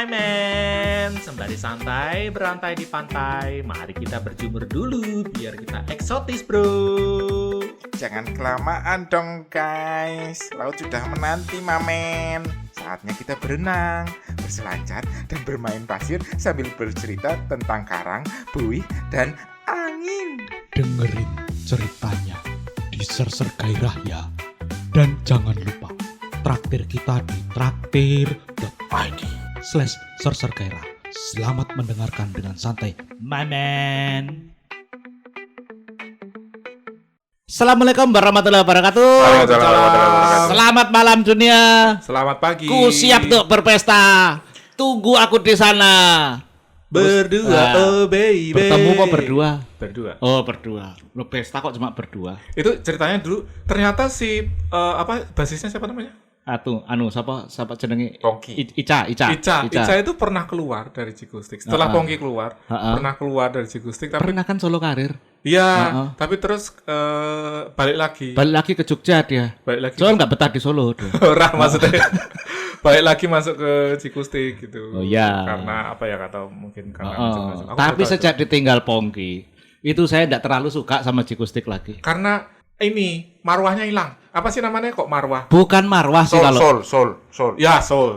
my man. Sembari santai, berantai di pantai. Mari kita berjemur dulu biar kita eksotis, bro. Jangan kelamaan dong guys. Laut sudah menanti mamen. Saatnya kita berenang, berselancar, dan bermain pasir sambil bercerita tentang karang, buih, dan angin. Dengerin ceritanya di Serser Gairah ya. Dan jangan lupa traktir kita di traktir.id/Serser Gairah. Selamat mendengarkan dengan santai, my man. Assalamualaikum warahmatullahi wabarakatuh. Selamat malam dunia. Selamat pagi. Ku siap untuk berpesta. Tunggu aku di sana. Berdua, oh baby. Bertemu kok berdua? Berdua. Oh berdua. Lo pesta kok cuma berdua? Itu ceritanya dulu. Ternyata si basisnya siapa namanya? Siapa jenenge? Pongki. Ica itu pernah keluar dari Cikustik. Setelah Pongki keluar, pernah keluar dari Cikustik. Tapi pernah kan solo karir? Iya, tapi terus balik lagi. Balik lagi ke Jogja dia. Balik lagi. Soalnya nggak betah di Solo. Orang maksudnya. Balik lagi masuk ke Cikustik gitu. Oh iya. Karena apa ya, kata mungkin karena macam-macam. Tapi sejak ditinggal Pongki, itu saya tidak terlalu suka sama Cikustik lagi. Karena ini marwahnya hilang. Apa sih namanya kok marwah? Bukan marwah sih kalau. Soul. Ya, soul.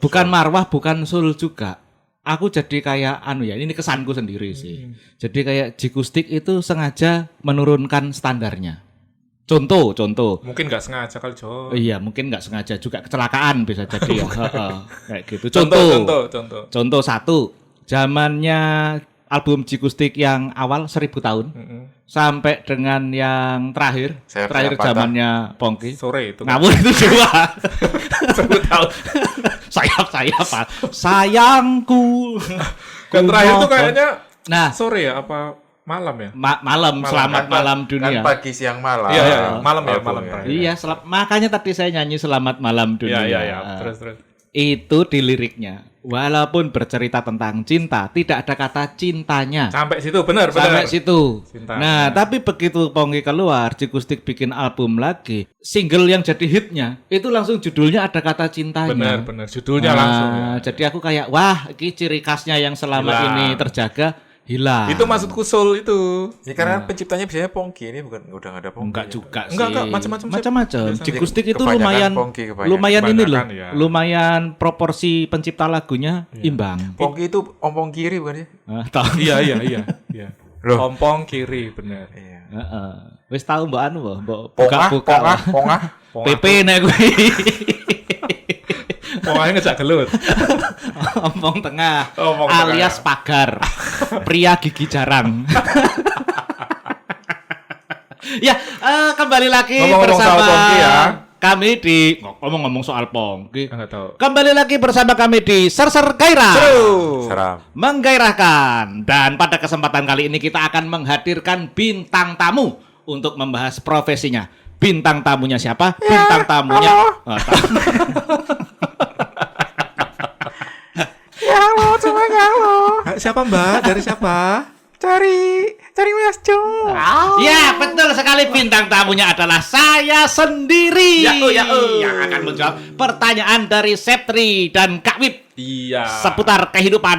Bukan marwah, bukan soul juga. Aku jadi kayak ini kesanku sendiri sih. Jadi kayak Cikustik itu sengaja menurunkan standarnya. Contoh. Mungkin nggak sengaja kali, Jo. Iya, mungkin nggak sengaja juga, kecelakaan bisa jadi ya. Kayak gitu. Contoh satu, zamannya album Cikustik yang awal 1000 tahun sampai dengan yang terakhir zamannya Pongki. Sore itu. Ngawur itu dua. 10 tahun. Sayangku. Yang terakhir tuh kayaknya sore ya apa malam ya? Malam, selamat malam dunia. Kan pagi siang malam. Iya, malam terakhir. Iya, makanya tadi saya nyanyi selamat malam dunia. Iya. Terus. Itu di liriknya. Walaupun bercerita tentang cinta, tidak ada kata cintanya. Sampai situ, benar. Sampai situ. Cintanya. Nah, tapi begitu Pongki keluar, Cikustik bikin album lagi, single yang jadi hitnya, itu langsung judulnya ada kata cintanya. Benar. Judulnya langsung ya. Jadi aku kayak, wah, ini ciri khasnya yang selama ini terjaga, hilang. Itu maksudku soul itu. Ya karena penciptanya biasanya Pongki, ini udah nggak ada Pongki. Enggak juga sih. Enggak, macam-macam. Cikustik itu Kebanyakan lumayan ini loh. Ya. Lumayan proporsi pencipta lagunya imbang. Pongki itu ompong kiri bukan ya? Iya. Loh. Ompong kiri, benar. Iya. Wis tahu mbok mbok Pongah. PP nek kuwi. Pokoknya ngejak gelut. Ompong tengah alias pagar. Pria gigi jarang. Ya, kembali lagi bersama kami di ngomong soal Pongki. Enggak tahu. Kembali lagi bersama kami di Serser Gairah. Seram. Menggairahkan. Dan pada kesempatan kali ini kita akan menghadirkan bintang tamu untuk membahas profesinya. Bintang tamunya siapa? Bintang tamunya Halo. Siapa Mbak? Dari siapa? Cari Mas Jo. Ya, betul sekali, bintang tamunya adalah saya sendiri. Yang akan menjawab pertanyaan dari Septri dan Kak Wip. Iya. Seputar kehidupan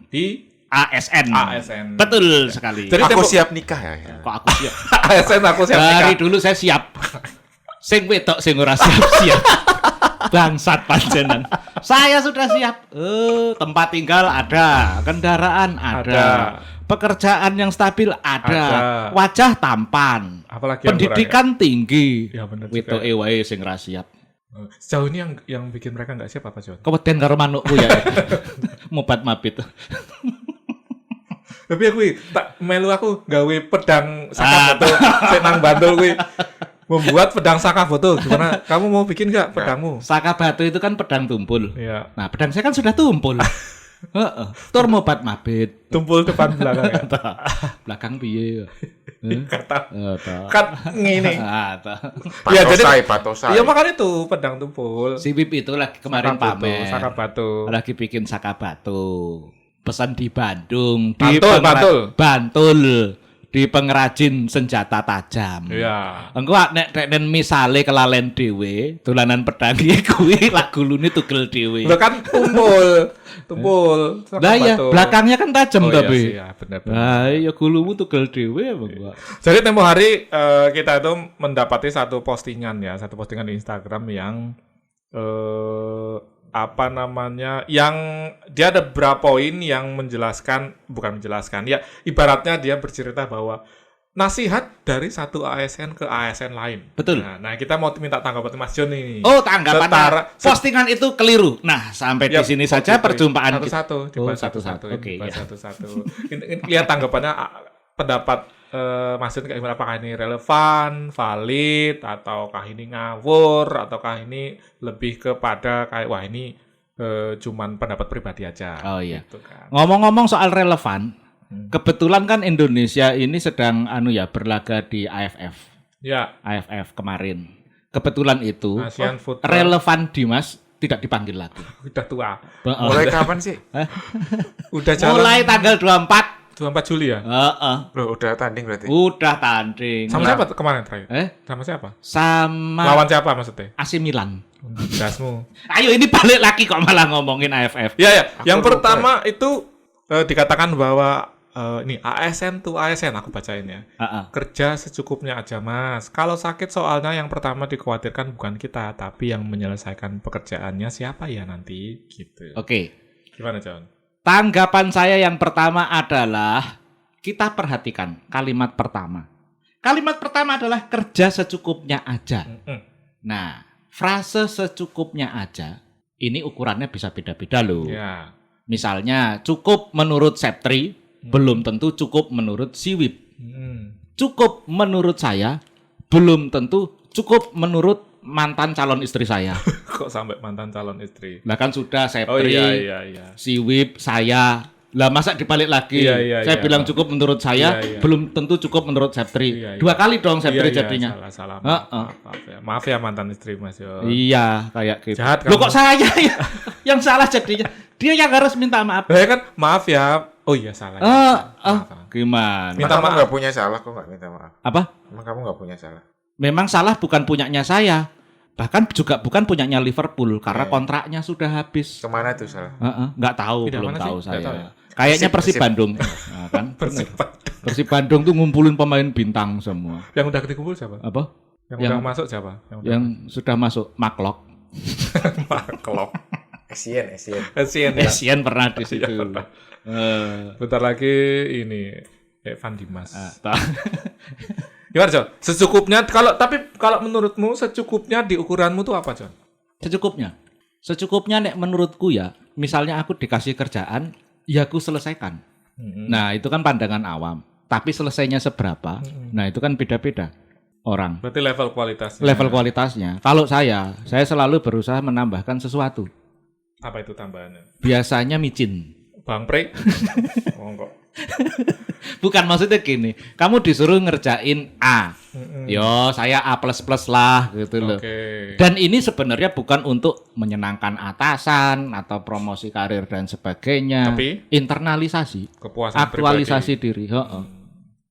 Di ASN. ASN. Betul sekali. Jadi Aku siap nikah ya. Kok aku siap? ASN aku siap Dari nikah. dulu saya siap. Sing wedok sing ora siap. Bangsat panjenan. Saya sudah siap. Tempat tinggal ada, kendaraan ada. Pekerjaan yang stabil ada. Wajah tampan. Apalagi yang pendidikan tinggi. Ya, bener juga. Wetoke wae sing ra siap. Sejauh ini yang bikin mereka nggak siap apa, Jon? Keweden karo manukku ya. Mobat mabit. Tapi aku tak melu aku gawe pedang sakaboto sing nang Bantul kuwi. Membuat pedang sakaboto. Gimana? Kamu mau bikin enggak pedangmu? Sakabatu itu kan pedang tumpul. Iya. Nah, pedang saya kan sudah tumpul. Heeh. Tur mobat mabit. Tumpul depan belakang ya. Belakang piye? Kata Heeh. kat ngene. Patosai. Iya makanya itu pedang tumpul. Si Wip itu lagi kemarin pamer. Sakaboto. Lagi bikin sakabatu. Pesan di Bandung. Bantul. Bantul. di pengrajin senjata tajam. Iya. Engko nek misale kelalen dhewe, dolanan pedang iki kuwi lak gulune tugel dhewe. Lo kan tumpul. Lah ya, belakangnya kan tajam tapi. Iya, benar. Lah ya gulumu tugel dhewe apa gua. Jadi tempo hari kita itu mendapati satu postingan di Instagram yang yang dia ada beberapa poin yang bukan menjelaskan, ya ibaratnya dia bercerita bahwa nasihat dari satu ASN ke ASN lain. Betul. Nah kita mau minta tanggapan Mas John ini. Oh, tanggapan postingan itu keliru. Nah, sampai di sini saja perjumpaan satu-satu. Satu-satu. Oke, ya. Satu-satu. Lihat tanggapannya, pendapat Mas John kayak gimana, apakah ini relevan, valid, ataukah ini ngawur, ataukah ini lebih kepada kayak wah ini cuman pendapat pribadi aja. Oh iya. Gitu kan. Ngomong-ngomong soal relevan, kebetulan kan Indonesia ini sedang berlaga di AFF. Ya. AFF kemarin. Kebetulan itu Asian Football. relevan Dimas tidak dipanggil lagi. Udah tua. Mulai kapan sih? Udah jalan. Mulai tanggal 24 Juli ya? Loh, udah tanding berarti? Udah tanding. Sama siapa kemarin terakhir? Sama siapa? Sama Lawan siapa maksudnya? AC Milan. Dasmu. Ayo ini balik lagi kok malah ngomongin AFF. Ya. Yang pertama itu dikatakan bahwa ini ASN to ASN aku bacain ya. Kerja secukupnya aja Mas. Kalau sakit soalnya yang pertama dikhawatirkan bukan kita, tapi yang menyelesaikan pekerjaannya siapa ya nanti gitu. Oke. Gimana John? Tanggapan saya yang pertama adalah kita perhatikan kalimat pertama. Kalimat pertama adalah kerja secukupnya aja. Nah, frase secukupnya aja ini ukurannya bisa beda-beda loh. Ya. Misalnya cukup menurut Septri, belum tentu cukup menurut Siwip. Cukup menurut saya, belum tentu cukup menurut mantan calon istri saya. Kok sampai mantan calon istri? Lah kan sudah Septri, Oh iya. Siwip, saya. Lah masa dibalik lagi? Saya bilang cukup menurut saya, belum tentu cukup menurut Septri. Dua kali dong Septri jadinya. Salah. Maaf ya mantan istri Mas Yo. Iya, kayak gitu. Jahat Loh kamu. kok saya ya yang salah jadinya? Dia yang harus minta maaf. Ya kan, maaf ya. Oh iya salah. Gimana? Minta maaf. Kamu nggak punya salah kok nggak minta maaf. Apa? Emang kamu nggak punya salah? Memang salah bukan punyanya saya. Bahkan juga bukan punyanya Liverpool karena kontraknya sudah habis. Kemana tuh salah? Nggak tahu, Tidak, belum mana tahu sih? saya. Nggak tahu ya? Kayaknya Persib Persib. Bandung. Nah, kan? Persib. Persib Bandung tuh ngumpulin pemain bintang semua. Yang udah dikumpul siapa? Apa? Yang udah masuk siapa? Yang sudah masuk Maklok. Maklok. Asian. Asian pernah di situ. Bentar lagi ini Evan Dimas. Gimana John? Secukupnya kalau menurutmu secukupnya di ukuranmu tuh apa John? Secukupnya nek menurutku ya, misalnya aku dikasih kerjaan, ya aku selesaikan. Nah, itu kan pandangan awam. Tapi selesainya seberapa? Nah, itu kan beda-beda orang. Berarti level kualitasnya. Level kualitasnya. Kalau saya selalu berusaha menambahkan sesuatu. Apa itu tambahannya? Biasanya micin. Bang Pre? Monggo. Bukan maksudnya gini, kamu disuruh ngerjain A. Yo, saya A++ lah gitu loh. Oke. Dan ini sebenarnya bukan untuk menyenangkan atasan atau promosi karir dan sebagainya. Tapi internalisasi, kepuasan aktualisasi pribadi. diri.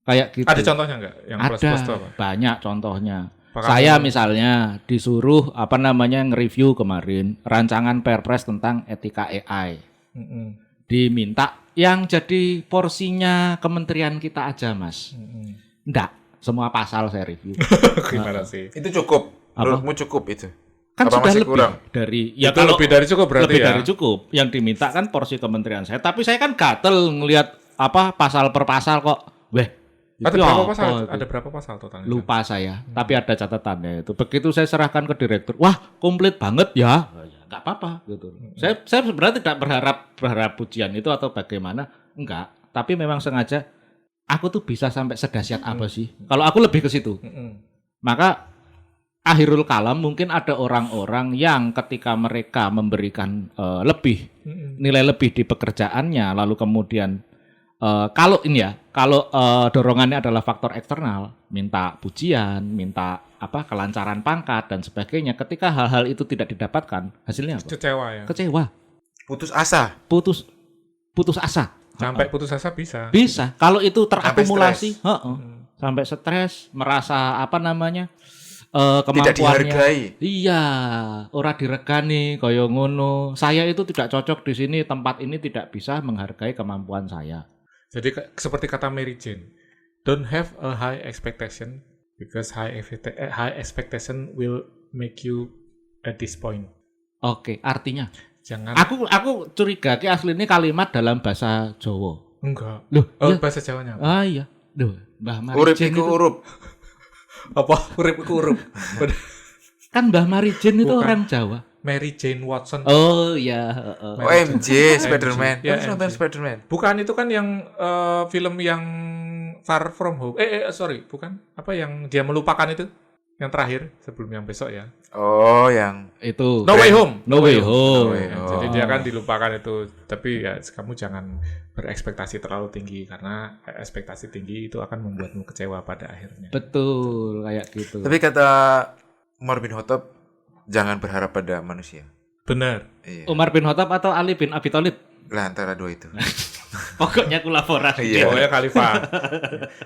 Kayak gitu. Ada contohnya enggak yang Ada, plus-plus itu apa? banyak contohnya. Apakah Saya kamu- misalnya disuruh nge-review kemarin rancangan Perpres tentang etika AI. Diminta yang jadi porsinya kementerian kita aja, Mas. Enggak, semua pasal saya review. Gimana sih? Itu cukup. Apa? Menurutmu cukup itu? Kan Apa sudah masih lebih kurang? dari Itu lebih dari cukup berarti lebih ya? dari cukup. Yang diminta kan porsi kementerian saya. Tapi saya kan gatel ngelihat pasal per pasal kok. Ada itu berapa apa pasal? itu? Ada berapa pasal totalnya? Lupa saya, tapi ada catatannya itu. Begitu saya serahkan ke direktur, wah komplit banget ya. Nggak apa-apa gitu. Saya sebenarnya tidak berharap pujian itu atau bagaimana, enggak. Tapi memang sengaja aku tuh bisa sampai sedahsyat apa sih? Kalau aku lebih ke situ. Maka akhirul kalam mungkin ada orang-orang yang ketika mereka memberikan nilai lebih di pekerjaannya, lalu kemudian kalau dorongannya adalah faktor eksternal, minta pujian, minta kelancaran pangkat dan sebagainya. Ketika hal-hal itu tidak didapatkan, hasilnya apa? Kecewa ya. Kecewa, Putus asa. putus asa. Sampai putus asa bisa. Bisa. Kalau itu terakumulasi, sampai stres, merasa kemampuannya. Tidak dihargai. Iya, ora diregani kaya ngono. Saya itu tidak cocok di sini, tempat ini tidak bisa menghargai kemampuan saya. Jadi seperti kata Mary Jane, don't have a high expectation because high expectation will make you at this point. Oke, artinya Jangan. Aku curiga ki asline kalimat dalam bahasa Jawa. Enggak. Loh, iya. Bahasa Jawanya. Ah iya. Loh, Mbah Mary Urip Jane iku itu urup. Apa? Urip iku urup. kan Mbah Mary Jane itu Bukan. orang Jawa. Mary Jane Watson. Oh iya, OMG, Spider-Man. Ya, Kamu nonton MJ. Spider-Man? Bukan itu kan yang film yang Far From Home. Sorry, bukan. Apa yang dia melupakan itu? Yang terakhir sebelum yang besok ya. Oh, yang itu. No Way Home. No Way Home. No Way Ya, Home. jadi dia kan dilupakan itu. Tapi ya kamu jangan berekspektasi terlalu tinggi karena ekspektasi tinggi itu akan membuatmu kecewa pada akhirnya. Betul, kayak gitu. Tapi kata Umar bin Khattab, jangan berharap pada manusia. Benar. Iya. Umar bin Khattab atau Ali bin Abi Thalib? Lah antara dua itu. Pokoknya kolaborasi. Iya. Pokoknya khalifah.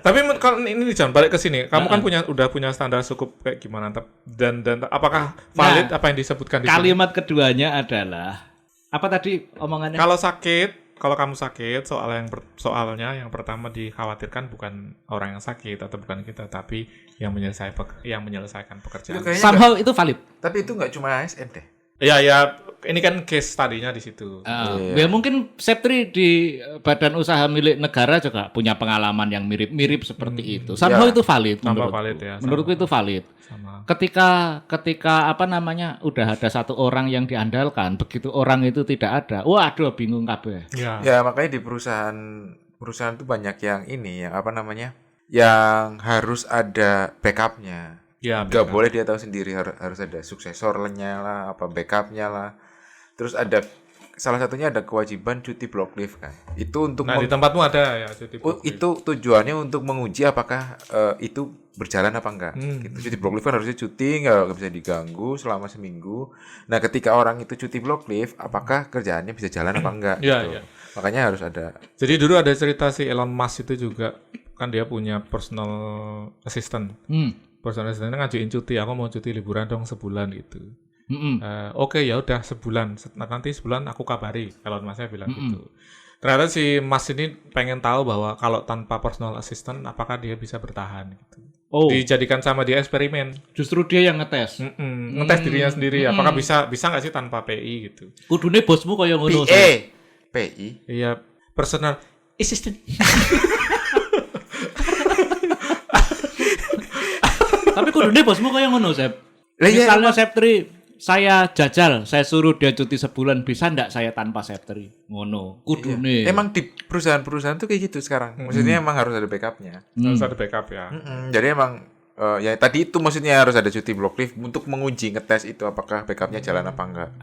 Tapi kalau ini John balik ke sini, kamu kan udah punya standar cukup kayak gimana dan apakah valid apa yang disebutkan di sini? Kalimat keduanya adalah apa tadi omongannya? Kalau kamu sakit, soalnya yang pertama dikhawatirkan bukan orang yang sakit atau bukan kita, tapi yang menyelesaikan pekerjaan. Itu kayaknya Somehow itu valid. tapi itu nggak cuma ASN deh. Ya, ini kan case tadinya di situ. Ya mungkin Septri di badan usaha milik negara juga punya pengalaman yang mirip-mirip seperti itu. Somehow itu valid Tambah menurutku. valid ya, sama. Menurutku itu valid. Sama. Ketika udah ada satu orang yang diandalkan, begitu orang itu tidak ada, waduh bingung kabeh. Ya. Ya makanya di perusahaan itu banyak yang yang harus ada backupnya. Ya, Gak boleh dia tahu sendiri, harus ada suksesornya lah, apa backupnya lah. Terus ada salah satunya ada kewajiban cuti block leave kan. Itu untuk di tempatmu ada ya cuti block leave. itu tujuannya untuk menguji apakah itu berjalan apa enggak. Gitu. Cuti block leave kan harusnya cuti, nggak bisa diganggu selama seminggu. Nah ketika orang itu cuti block leave, apakah kerjaannya bisa jalan apa enggak? Iya, gitu. iya. Makanya harus ada. Jadi dulu ada cerita si Elon Musk itu juga kan dia punya personal assistant. Personal assistant ngajuin cuti, aku mau cuti liburan dong sebulan gitu. Oke, ya udah sebulan. Nanti sebulan aku kabari. Elon Musk bilang gitu. Ternyata si Mas ini pengen tahu bahwa kalau tanpa personal assistant apakah dia bisa bertahan gitu. Oh, Dijadikan sama dia eksperimen. justru dia yang ngetes. Ngetes dirinya sendiri apakah bisa nggak sih tanpa PI gitu. Kudune bosmu kaya ngono. PI. Iya, personal assistant. Tapi kudune bosmu kaya ngono, Sep. Lah, iya, Misalnya Septri, saya jajal, saya suruh dia cuti sebulan, bisa ndak saya tanpa Septri? Ngono. Kudune. Emang di perusahaan-perusahaan tuh kayak gitu sekarang. Maksudnya emang harus ada backupnya. Harus ada backup ya. Jadi emang ya tadi itu maksudnya harus ada cuti block leave untuk menguji ngetes itu apakah backupnya jalan apa enggak.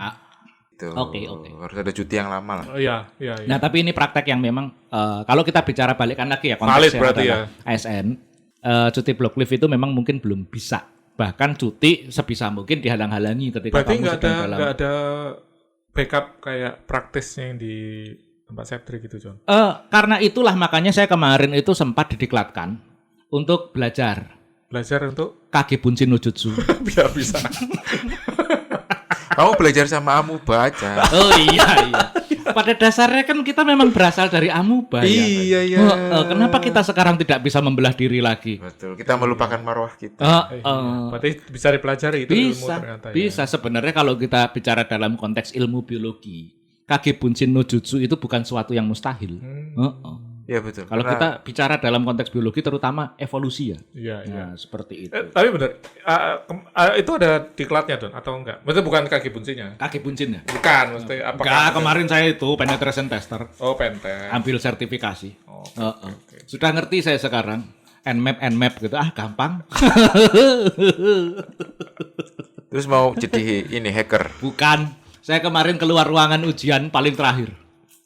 Gitu. Oke. Harus ada cuti yang lama lah. Oh iya. Nah, tapi ini praktek yang memang kalau kita bicara balikkan lagi ya Valid konteksnya berarti adalah ASN, cuti block leave itu memang mungkin belum bisa. Bahkan cuti sebisa mungkin dihalang-halangi ketika Berarti kamu sedang dalam. nggak ada backup kayak praktisnya yang di tempat Septri gitu, John. Karena itulah makanya saya kemarin itu sempat didiklatkan untuk belajar Belajar untuk Kage Bunshin no Jutsu. biar bisa. Kamu belajar sama Amuba aja. Oh iya. Pada dasarnya kan kita memang berasal dari Amuba ya. Iya. Kenapa kita sekarang tidak bisa membelah diri lagi? Betul. Kita melupakan marwah kita. Berarti bisa dipelajari itu ilmu ternyata ya. Bisa sebenarnya kalau kita bicara dalam konteks ilmu biologi, Kage Bunshin no Jutsu itu bukan suatu yang mustahil. Iya betul. Kalau kita bicara dalam konteks biologi terutama evolusi ya. Iya. Nah, seperti itu. Tapi benar, itu ada diklatnya, Don, atau enggak? Maksudnya bukan Kage Bunshin-nya? Kage Bunshin ya? Bukan, maksudnya apakah... Enggak, kemarin saya itu penetration tester. Oh, Penten. Ambil sertifikasi. Oke. Sudah ngerti saya sekarang. Nmap gitu. Gampang. Terus mau jadi ini hacker. Bukan. Saya kemarin keluar ruangan ujian paling terakhir.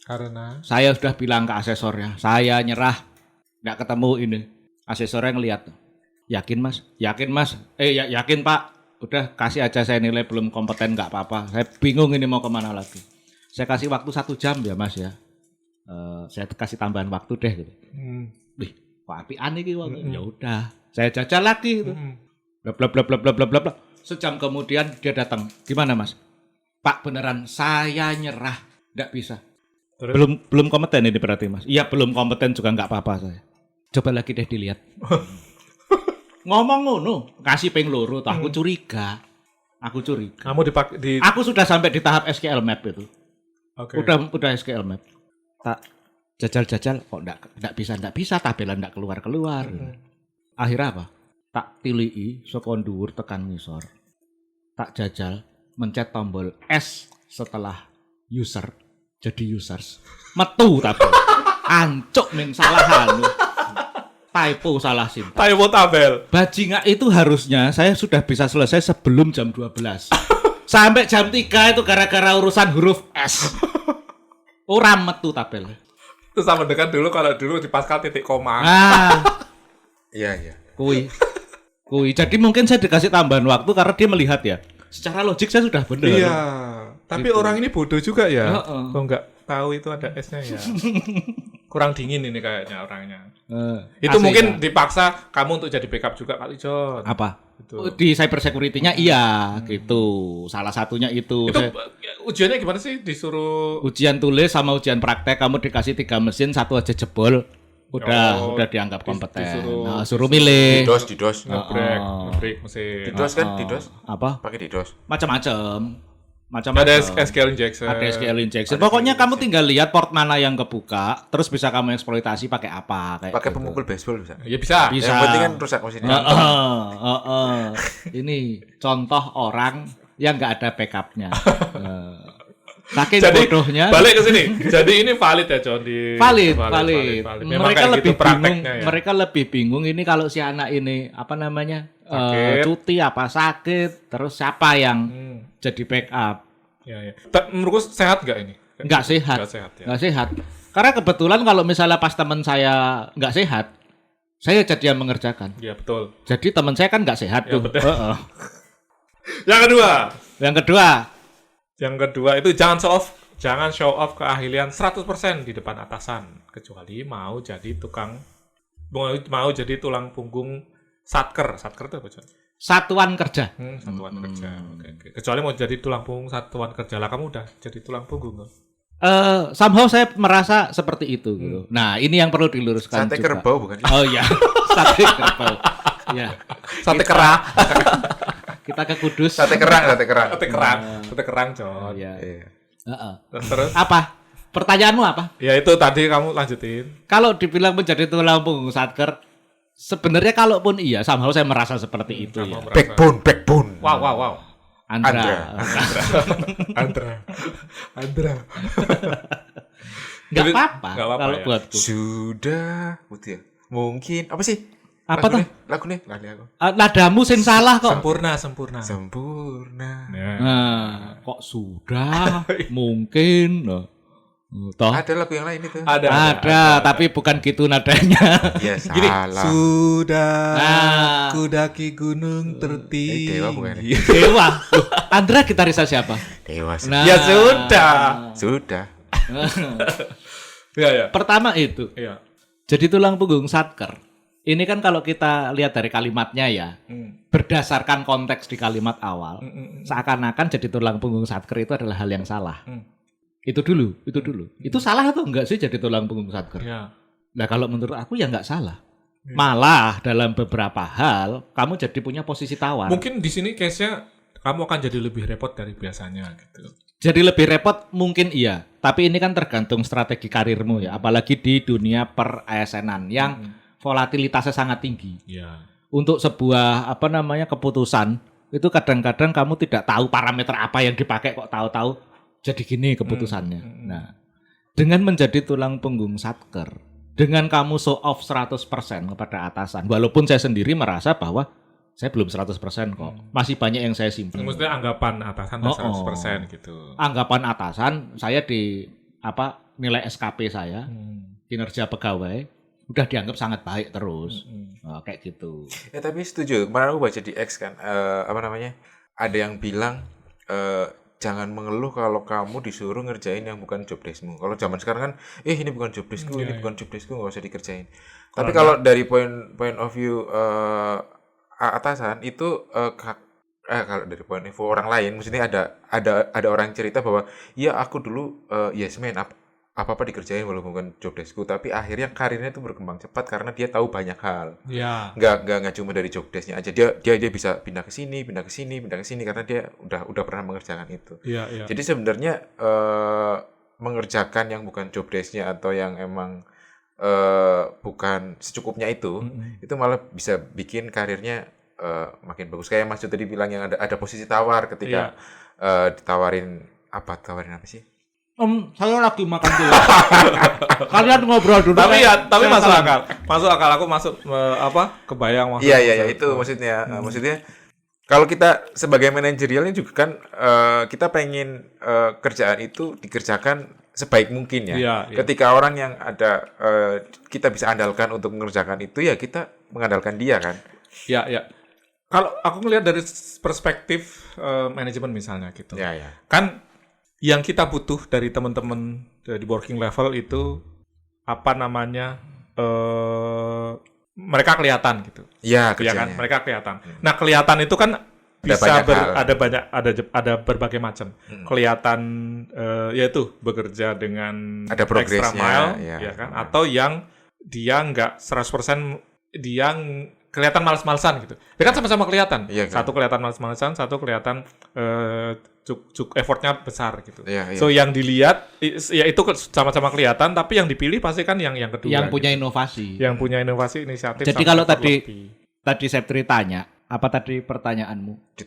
Karena Saya sudah bilang ke asesornya, saya nyerah. Nggak ketemu ini. Asesornya ngelihat. Yakin mas? Yakin mas? Yakin pak. Udah kasih aja saya nilai belum kompeten nggak apa-apa. Saya bingung ini mau kemana lagi. Saya kasih waktu 1 jam ya mas ya. saya kasih tambahan waktu deh gitu. Wih, kok apian iki wong. Ya udah, saya jajal lagi gitu. Bla bla bla bla bla bla bla. Sejam kemudian dia datang. Gimana Mas? Pak beneran saya nyerah, enggak bisa. Terus? Belum kompeten ini berarti Mas. Iya, belum kompeten juga enggak apa-apa saya. Coba lagi deh dilihat. Ngomong ngono, kasih ping loro tuh aku curiga. Aku curiga. Kamu Aku sudah sampai di tahap SQL map itu. Okay. Udah SQL map. Tak jajal kok enggak bisa tabelan enggak keluar. Akhirnya apa? Tak pilih saka dhuwur tekan ngisor. Tak jajal mencet tombol S setelah user jadi users. Metu tabel. Ancuk ning salahan. Typo salah sintak. Typo tabel. Bajingan itu harusnya saya sudah bisa selesai sebelum jam 12. Sampai jam 3 itu gara-gara urusan huruf S. Ora metu tabel. Itu sama dengan dulu kalau dulu di Pascal titik koma. Iya. Kui. Jadi mungkin saya dikasih tambahan waktu karena dia melihat ya. Secara logik saya sudah benar. Iya. Tapi gitu. Orang ini bodoh juga ya. Kok nggak tahu itu ada S-nya ya. Kurang dingin ini kayaknya orangnya. Itu mungkin dipaksa kamu untuk jadi backup juga kali John. Apa? Itu. Di cyber security-nya iya gitu. Salah satunya itu. Ujiannya gimana sih? Disuruh ujian tulis sama ujian praktek, kamu dikasih 3 mesin, 1 aja jebol. Udah dianggap kompeten. Suruh milih. DDoS. Ngebreak mesin. DDoS. Apa? Pakai DDoS. Macam-macam. Ada SQL injection. Ada SQL injection. Pokoknya kamu tinggal lihat port mana yang kebuka, terus bisa kamu eksploitasi pakai apa? Pakai pemukul baseball bisa. Ya bisa. Yang penting kan rusak mesinnya. Ini contoh orang yang nggak ada backupnya. Saking jadi, bodohnya. Balik ke sini. Jadi ini valid ya John Valid. Mereka lebih bingung. Ya. Mereka lebih bingung ini kalau si anak ini apa namanya? Cuti apa sakit, terus siapa yang jadi backup? Ya. Menurutku sehat nggak ini? Nggak sehat. Nggak sehat. Karena kebetulan kalau misalnya pas teman saya nggak sehat, saya jadi yang mengerjakan. Iya betul. Jadi teman saya kan nggak sehat tuh. Yang kedua itu jangan show off keahlian 100% di depan atasan, kecuali mau jadi tulang punggung satker itu apa John? Satuan kerja. Satuan kerja. Oke. Kecuali mau jadi tulang punggung satuan kerja lah, kamu udah jadi tulang punggung kan? Somehow saya merasa seperti itu gitu. Nah, ini yang perlu diluruskan sate juga. kerbau bukan? Oh iya, sate kerbau. Ya. Sate kerang. Kita ke Kudus. Sate kerang, John. Iya. Terus apa? Pertanyaanmu apa? Ya itu tadi kamu lanjutin. Kalau dibilang menjadi tulang punggung satker, sebenarnya kalaupun iya, somehow saya merasa seperti itu ya. Backbone. Wow. Andra. Enggak apa-apa kalau ya. buatku. Sudah, putih. Mungkin apa sih? Apa tuh? Lagu nih, lali aku. Nadamu sing salah kok. Sempurna. Nah, kok sudah? Mungkin. Toh. Ada lagu yang lain itu. Ada, tapi bukan gitu nadanya. Ya Gini, salah. sudah aku daki gunung tertinggi. Dewa bukan? Dewa. Andra gitarisnya siapa? Dewa. Nah. Ya sudah. Ya. Pertama itu. Iya. Jadi tulang punggung satker. Ini kan kalau kita lihat dari kalimatnya ya, berdasarkan konteks di kalimat awal, seakan-akan jadi tulang punggung satker itu adalah hal yang salah. Itu dulu. Itu salah atau enggak sih jadi tulang punggung satker? Ya. Nah kalau menurut aku ya enggak salah. Malah dalam beberapa hal kamu jadi punya posisi tawar. Mungkin di sini case-nya kamu akan jadi lebih repot dari biasanya gitu. Jadi lebih repot mungkin iya, tapi ini kan tergantung strategi karirmu ya, apalagi di dunia per-ASN-an yang volatilitasnya sangat tinggi. Iya. Untuk sebuah keputusan itu kadang-kadang kamu tidak tahu parameter apa yang dipakai kok tahu-tahu jadi gini keputusannya. Nah, dengan menjadi tulang punggung satker, dengan kamu show off 100% kepada atasan, walaupun saya sendiri merasa bahwa saya belum 100% kok. Masih banyak yang saya simpan. Maksudnya anggapan atasan 100% gitu. Anggapan atasan saya di nilai SKP saya, kinerja pegawai udah dianggap sangat baik terus. Kayak gitu. Tapi setuju. Kemarin aku baca di X kan, ada yang bilang jangan mengeluh kalau kamu disuruh ngerjain yang bukan job deskmu. Kalau zaman sekarang kan, ini bukan job deskku, ini bukan job deskku, nggak usah dikerjain. Tapi kalau dari point of view atasan itu kalau dari point of view orang lain, maksudnya ada orang cerita bahwa ya aku dulu yes man, apa dikerjain walaupun bukan job deskku, tapi akhirnya karirnya itu berkembang cepat karena dia tahu banyak hal. Ya. Nggak cuma dari job desknya aja, dia bisa pindah ke sini karena dia udah pernah mengerjakan itu. Iya. Jadi sebenarnya mengerjakan yang bukan job desknya atau yang emang bukan secukupnya itu malah bisa bikin karirnya makin bagus. Kayak Mas Jo tadi bilang yang ada posisi tawar ketika ditawarin apa sih? Saya lagi makan dulu. Kalian ngobrol dulu. Tapi masuk akal. Masuk akal, aku kebayang maksud. Iya, itu maksudnya. Maksudnya kalau kita sebagai manajerialnya juga kan kita pengen kerjaan itu dikerjakan sebaik mungkin ya. Iya. Ketika orang yang ada kita bisa andalkan untuk mengerjakan itu ya kita mengandalkan dia kan. Iya. Kalau aku ngelihat dari perspektif manajemen misalnya gitu. Iya. Kan yang kita butuh dari teman-teman di working level itu mereka kelihatan gitu. Iya, ya kan, mereka kelihatan. Nah, kelihatan itu kan bisa ada berbagai macam. Kelihatan yaitu bekerja dengan ada extra mile ya kan, atau yang dia enggak 100% dia kelihatan malas-malasan gitu. Dia kan sama-sama kelihatan. Iya, kan? Satu kelihatan malas-malasan, satu kelihatan effortnya besar gitu. Iya. So yang dilihat ya itu sama-sama kelihatan, tapi yang dipilih pasti kan yang kedua. Yang punya inovasi. Yang punya inovasi, inisiatif. Jadi kalau tadi Septri tanya, apa tadi pertanyaanmu?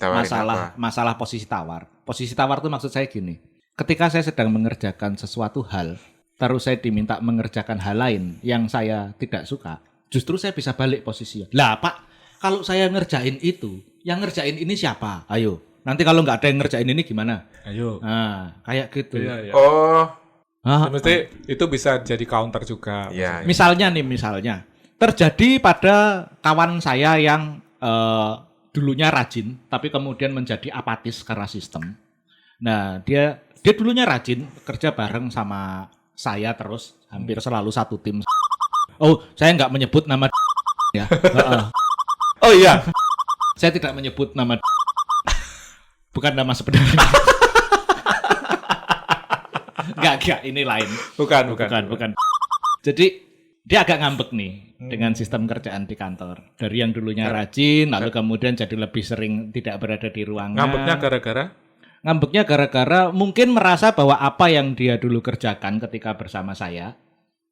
Masalah posisi tawar. Posisi tawar itu maksud saya gini. Ketika saya sedang mengerjakan sesuatu hal, terus saya diminta mengerjakan hal lain yang saya tidak suka, justru saya bisa balik posisinya. Lah Pak, kalau saya ngerjain itu, yang ngerjain ini siapa? Ayo. Nanti kalau nggak ada yang ngerjain ini gimana? Ayo. Nah, kayak gitu. Iya. Oh. Mesti itu bisa jadi counter juga. Iya. Misalnya terjadi pada kawan saya yang dulunya rajin, tapi kemudian menjadi apatis karena sistem. Nah, dia dulunya rajin, kerja bareng sama saya terus, hampir selalu satu tim. Oh, saya nggak menyebut nama ya. Oh iya. Saya tidak menyebut nama. Bukan nama sebenarnya. Enggak, ini lain. Bukan. Jadi dia agak ngambek nih dengan sistem kerjaan di kantor. Dari yang dulunya rajin, lalu kemudian jadi lebih sering tidak berada di ruangan. Ngambeknya gara-gara mungkin merasa bahwa apa yang dia dulu kerjakan ketika bersama saya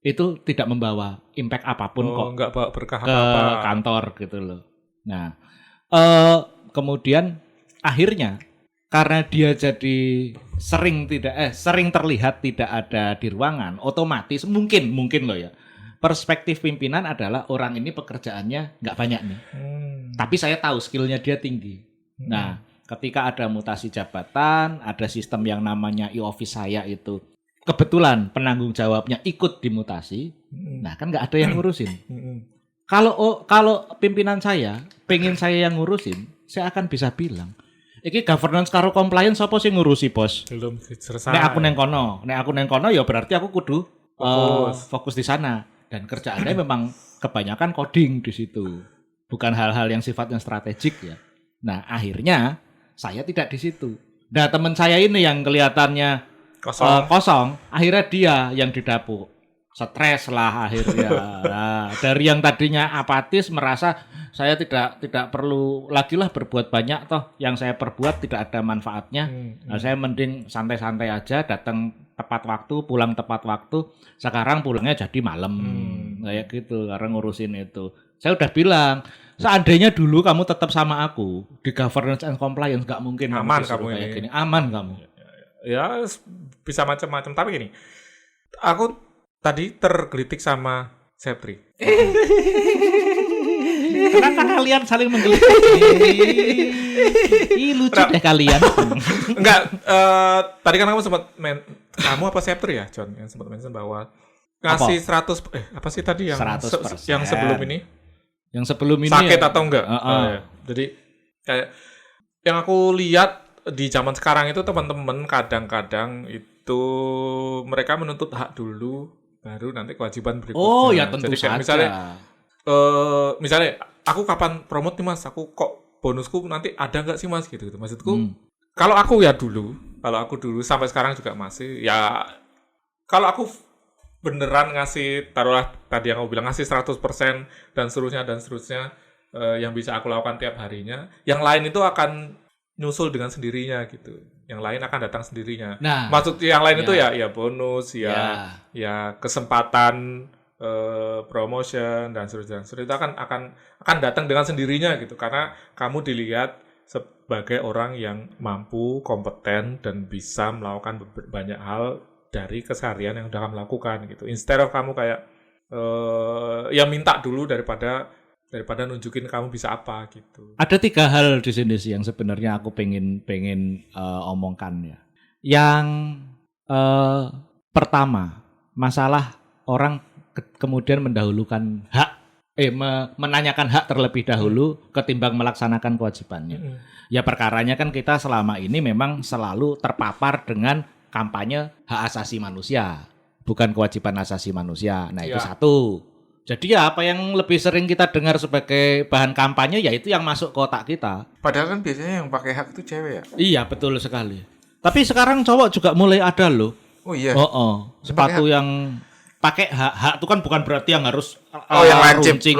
itu tidak membawa impact apapun kok. Enggak bawa berkah ke kantor gitu loh. Nah, kemudian akhirnya karena dia jadi sering terlihat tidak ada di ruangan, otomatis mungkin loh ya. Perspektif pimpinan adalah orang ini pekerjaannya nggak banyak nih. Tapi saya tahu skillnya dia tinggi. Nah, ketika ada mutasi jabatan, ada sistem yang namanya e-office saya itu kebetulan penanggung jawabnya ikut dimutasi. Nah, kan nggak ada yang ngurusin. Kalau pimpinan saya pengen saya yang ngurusin, saya akan bisa bilang, iki governance karo compliance apa sih ngurusi, Bos? Belum selesai. Nek aku neng kono ya berarti aku kudu fokus di sana. Dan kerjaannya memang kebanyakan coding di situ. Bukan hal-hal yang sifatnya strategik ya. Nah, akhirnya saya tidak di situ. Nah, teman saya ini yang kelihatannya kosong, akhirnya dia yang didapuk. Stres lah akhirnya. Nah, dari yang tadinya apatis merasa saya tidak perlu lagi lah berbuat banyak toh, yang saya perbuat tidak ada manfaatnya. Nah, saya mending santai-santai aja, datang tepat waktu, pulang tepat waktu. Sekarang pulangnya jadi malam. Kayak gitu karena ngurusin itu. Saya udah bilang, seandainya dulu kamu tetap sama aku di governance and compliance, gak mungkin aman kamu kayak gini. Aman kamu. Ya bisa macam-macam, tapi gini. Aku tadi tergelitik sama Septri. Kenapa kalian saling menggelitik? Ih, lucu deh kalian. Enggak, tadi kan kamu sempat kamu apa Septri ya, John, yang sempat mention bahwa ngasih 100 apa sih tadi yang 100%. Yang sebelum ini? Yang sebelum ini sakit ya? Atau enggak? Ya. Jadi kayak yang aku lihat di zaman sekarang itu teman-teman kadang-kadang itu mereka menuntut hak dulu, baru nanti kewajiban berikutnya. Oh ya tentu Jadi kayak saja. misalnya aku kapan promote nih mas, aku kok bonusku nanti ada nggak sih mas gitu. Maksudku kalau aku dulu sampai sekarang juga masih ya, kalau aku beneran ngasih, taruhlah tadi yang aku bilang ngasih 100% dan seterusnya yang bisa aku lakukan tiap harinya, yang lain itu akan nyusul dengan sendirinya gitu. Yang lain akan datang sendirinya. Nah, maksud yang lain itu ya bonus, ya kesempatan, promotion dan seterusnya itu akan datang dengan sendirinya gitu, karena kamu dilihat sebagai orang yang mampu, kompeten dan bisa melakukan banyak hal dari keseharian yang udah kamu lakukan gitu. Instead of kamu kayak ya minta dulu daripada nunjukin kamu bisa apa gitu. Ada 3 hal di sini sih yang sebenarnya aku pengen omongkan ya. Yang pertama, masalah orang kemudian mendahulukan hak, menanyakan hak terlebih dahulu ketimbang melaksanakan kewajibannya. Ya perkaranya kan kita selama ini memang selalu terpapar dengan kampanye hak asasi manusia, bukan kewajiban asasi manusia. Nah itu satu. Jadi ya apa yang lebih sering kita dengar sebagai bahan kampanye ya itu yang masuk ke otak kita. Padahal kan biasanya yang pakai hak itu cewek ya? Iya betul sekali. Tapi sekarang cowok juga mulai ada loh. Oh iya? Sepatu yang pakai hak itu kan bukan berarti yang harus yang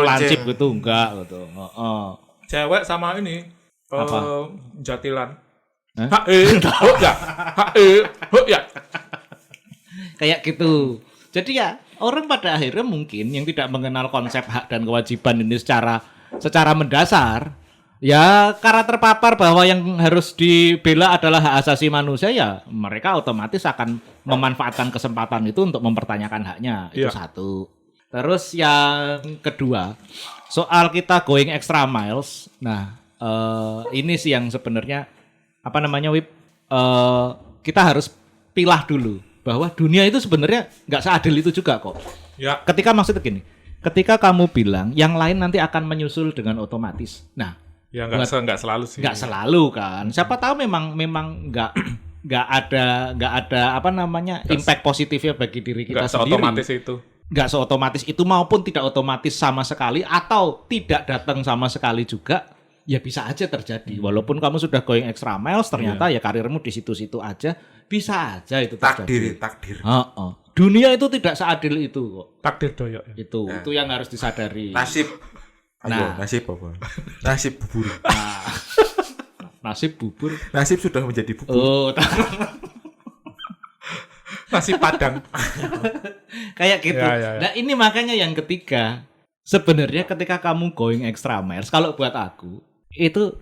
lancip gitu, enggak gitu. Cewek sama ini jatilan. Ya. Kayak gitu. Jadi ya orang pada akhirnya mungkin yang tidak mengenal konsep hak dan kewajiban ini secara mendasar, ya karena terpapar bahwa yang harus dibela adalah hak asasi manusia, ya mereka otomatis akan memanfaatkan kesempatan itu untuk mempertanyakan haknya. Itu satu. Terus yang kedua, soal kita going extra miles. Nah, ini sih yang sebenarnya kita harus pilah dulu bahwa dunia itu sebenarnya nggak seadil itu juga kok. Ya. Maksudnya gini, ketika kamu bilang yang lain nanti akan menyusul dengan otomatis. Nah, ya nggak selalu sih. Nggak selalu kan. Siapa tahu memang nggak ada impact positifnya bagi diri kita sendiri. Nggak seotomatis itu maupun tidak otomatis sama sekali atau tidak datang sama sekali juga. Ya bisa aja terjadi. Walaupun kamu sudah going extra miles, ternyata ya karirmu di situ-situ aja, bisa aja itu terjadi. Takdir. Dunia itu tidak seadil itu kok. Takdir doyok. Itu yang harus disadari. Nasib. Nasib apa? Nasib bubur. Nasib bubur. Nasib sudah menjadi bubur. Oh, nasi padang. Kayak gitu. Ya. Nah, ini makanya yang ketiga. Sebenarnya ketika kamu going extra miles, kalau buat aku itu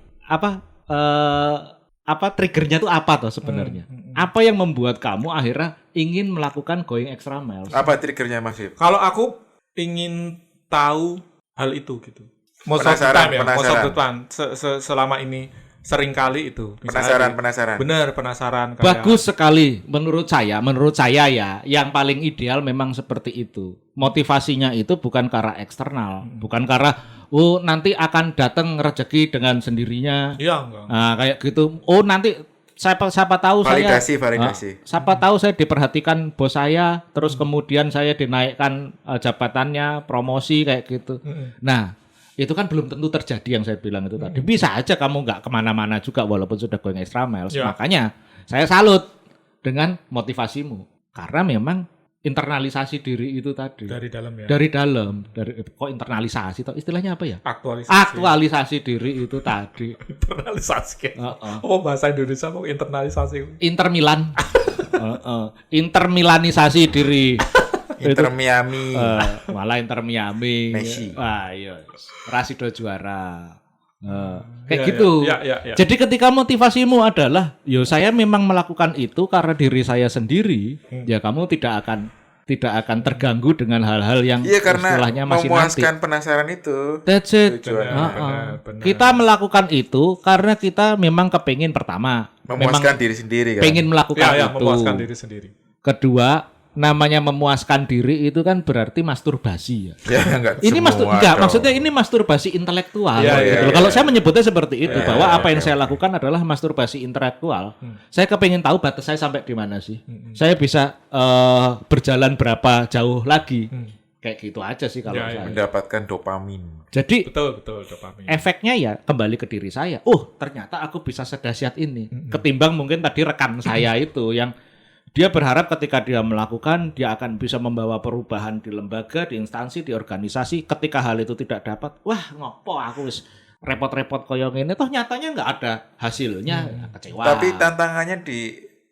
triggernya tuh apa tuh sebenarnya? Apa yang membuat kamu akhirnya ingin melakukan going extra miles? Apa triggernya Mas Fib? Kalau aku ingin tahu hal itu gitu. Penasaran. Selama ini sering kali itu. Penasaran. Bener, penasaran. Bagus sekali menurut saya ya, yang paling ideal memang seperti itu. Motivasinya itu bukan karena eksternal, bukan karena nanti akan datang rezeki dengan sendirinya. Iya, enggak. Nah, kayak gitu. Nanti siapa tahu validasi. Siapa tahu saya diperhatikan bos saya, terus kemudian saya dinaikkan jabatannya, promosi kayak gitu. Nah, itu kan belum tentu terjadi yang saya bilang itu tadi. Bisa aja kamu nggak kemana-mana juga walaupun sudah going extra miles. Ya. Makanya saya salut dengan motivasimu. Karena memang internalisasi diri itu tadi. Dari dalam ya? Dari dalam. Kok internalisasi? Istilahnya apa ya? Aktualisasi diri itu tadi. Internalisasi. Oh bahasa Indonesia kok internalisasi? Intermilan. Intermilanisasi diri. Inter Miami. Malah Inter Miami. Messi. Iya. Rasido juara. Kayak gitu. Ya. Jadi ketika motivasimu adalah, saya memang melakukan itu karena diri saya sendiri, ya kamu tidak akan terganggu dengan hal-hal yang istilahnya masih memuaskan penasaran itu. That's it. Benar. Kita melakukan itu karena kita memang kepingin pertama memuaskan diri sendiri kan. Pengen melakukan itu. Memuaskan diri sendiri. Kedua, namanya memuaskan diri itu kan berarti masturbasi ya. Ya enggak Ini semua enggak, dong. maksudnya ini masturbasi intelektual. Ya, gitu ya, loh. ya, Kalau ya. saya menyebutnya seperti itu, Ya, bahwa ya, apa yang ya. saya lakukan adalah masturbasi intelektual. Saya kepingin tahu batas saya sampai di mana sih. Saya bisa berjalan berapa jauh lagi. Kayak gitu aja sih kalau Ya, ya. saya. Mendapatkan dopamin. Jadi Betul dopamin. efeknya ya kembali ke diri saya. Ternyata aku bisa sedahsyat ini. Ketimbang mungkin tadi rekan saya itu yang dia berharap ketika dia melakukan, dia akan bisa membawa perubahan di lembaga, di instansi, di organisasi. Ketika hal itu tidak dapat, wah ngopo aku wis repot-repot koyong ini. Toh nyatanya nggak ada hasilnya, kecewa. Tapi tantangannya di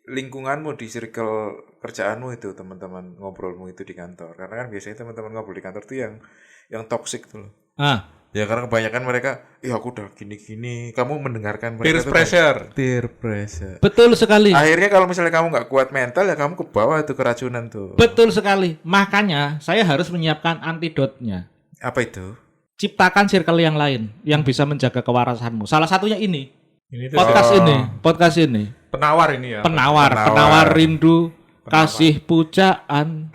lingkunganmu, di circle kerjaanmu itu, teman-teman ngobrolmu itu di kantor. Karena kan biasanya teman-teman ngobrol di kantor tuh yang toxic tuh loh. Ya karena kebanyakan mereka, aku udah gini-gini. Kamu mendengarkan mereka tuh peer pressure. Betul sekali. Akhirnya kalau misalnya kamu nggak kuat mental ya kamu ke bawah itu keracunan tuh. Betul sekali. Makanya saya harus menyiapkan antidotnya. Apa itu? Ciptakan circle yang lain yang bisa menjaga kewarasanmu. Salah satunya ini. Ini tuh Podcast ini. penawar ini ya. Penawar rindu, kasih pujaan.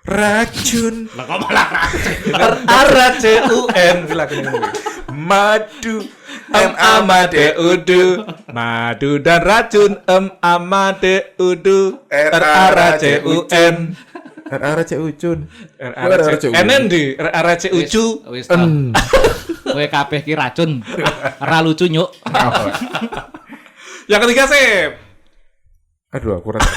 Racun. Lah kok malah RACUN Madu Amadeudu Madu dan racun Amadeudu RACUN RACUN. NND RACUcu Wis to. Kowe kabeh ki racun. Ora lucu nyuk. Yang ketiga sih Aduh aku rasa.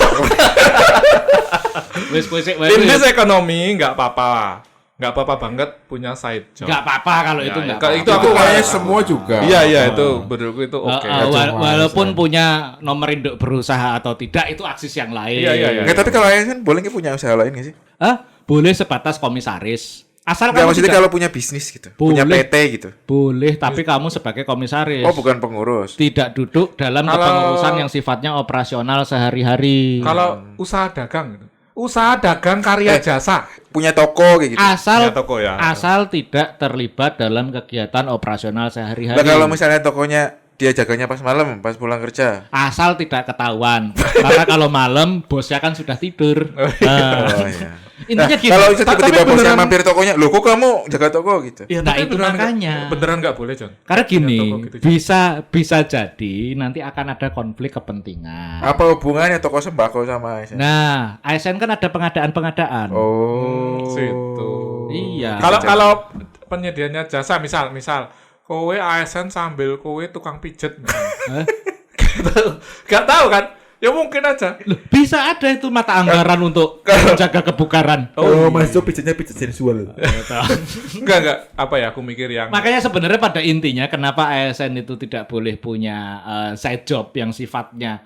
Wis kowe sik wae. bisnis ekonomi nggak apa-apa banget punya side job. Enggak apa-apa kalau itu enggak. kalau apa-apa. itu aku Kayaknya semua juga. Iya itu menurutku itu oke. Walaupun punya nomor induk berusaha atau tidak itu aksis yang lain. Iya. Nggak, tapi kalau ASN boleh nggak punya usaha lain nggak sih? Boleh sebatas komisaris. Asal Nggak, kamu maksudnya tidak kalau punya bisnis gitu, punya Boleh. PT gitu. boleh, tapi kamu sebagai komisaris. Oh bukan pengurus. Tidak duduk dalam Kalau- kepengurusan yang sifatnya operasional sehari-hari. Kalau usaha dagang gitu. Usaha dagang karya jasa. Punya toko kayak gitu. asal Punya toko ya. asal tidak terlibat dalam kegiatan operasional sehari-hari. Nah, kalau misalnya tokonya dia jaganya pas malam, pas pulang kerja. Asal tidak ketahuan. Karena kalau malam bosnya kan sudah tidur. Nah, Oh iya. intinya gini. Kalau bisa tiba-tiba tapi bosnya beneran- mampir tokonya, loh kok kamu jaga toko gitu? Iya, Nah, tapi itu beneran makanya. beneran nggak boleh, John. Karena gini, Punya toko gitu. bisa jadi nanti akan ada konflik kepentingan. Apa hubungannya toko sembako sama ASN? Nah, ASN kan ada pengadaan-pengadaan. Oh. Situ. Iya. Kalau penyediaannya jasa misal kowe ASN sambil kowe tukang pijet. Hah? Gak tahu kan? Ya mungkin aja. Loh, bisa ada itu mata anggaran untuk menjaga kebugaran. Oh, masuk pijetnya pijet sensual. Enggak. Apa ya? Aku mikir yang Makanya sebenarnya pada intinya kenapa ASN itu tidak boleh punya side job yang sifatnya